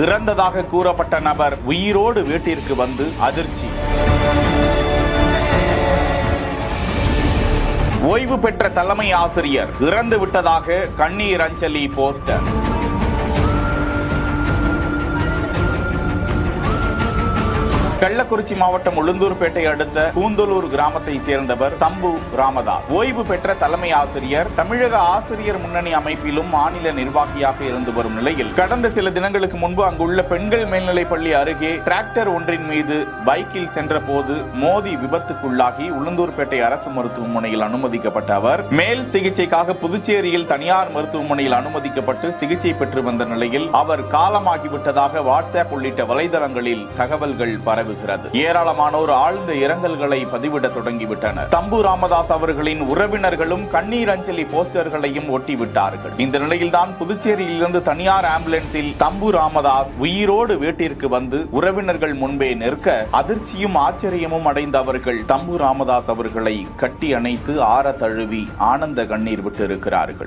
இறந்ததாக கூறப்பட்ட நபர் உயிரோடு வீட்டிற்கு வந்து அதிர்ச்சி. ஓய்வு பெற்ற தலைமை ஆசிரியர் இறந்து விட்டதாக கண்ணீர் அஞ்சலி போஸ்டர். கள்ளக்குறிச்சி மாவட்டம் உளுந்தூர்பேட்டை அடுத்த கூந்தலூர் கிராமத்தை சேர்ந்தவர் தம்பு ராமதாஸ். ஓய்வு பெற்ற தலைமை ஆசிரியர். தமிழக ஆசிரியர் முன்னணி அமைப்பிலும் மாநில நிர்வாகியாக இருந்து வரும் நிலையில் கடந்த சில தினங்களுக்கு முன்பு அங்குள்ள பெண்கள் மேல்நிலைப் பள்ளி அருகே டிராக்டர் ஒன்றின் மீது பைக்கில் சென்ற போது மோதி விபத்துக்குள்ளாகி உளுந்தூர்பேட்டை அரசு மருத்துவமனையில் அனுமதிக்கப்பட்ட அவர் மேல் சிகிச்சைக்காக புதுச்சேரியில் தனியார் மருத்துவமனையில் அனுமதிக்கப்பட்டு சிகிச்சை பெற்று வந்த நிலையில் அவர் காலமாகிவிட்டதாக வாட்ஸ்அப் உள்ளிட்ட வலைதளங்களில் தகவல்கள் பரவுகிறது. ஏராளமானோர் ஆழ்ந்த இரங்கல்களை பதிவிட தொடங்கிவிட்டனர். தம்பு ராமதாஸ் அவர்களின் உறவினர்களும் கண்ணீர் அஞ்சலி போஸ்டர்களையும் ஒட்டிவிட்டார்கள். இந்த நிலையில்தான் புதுச்சேரியிலிருந்து தனியார் ஆம்புலன்ஸில் தம்பு ராமதாஸ் உயிரோடு வீட்டிற்கு வந்து உறவினர்கள் முன்பே நிற்க அதிர்ச்சியும் ஆச்சரியமும் அடைந்த அவர்கள் தம்பு ராமதாஸ் அவர்களை கட்டி அணைத்து ஆற தழுவி ஆனந்த கண்ணீர் விட்டிருக்கிறார்கள்.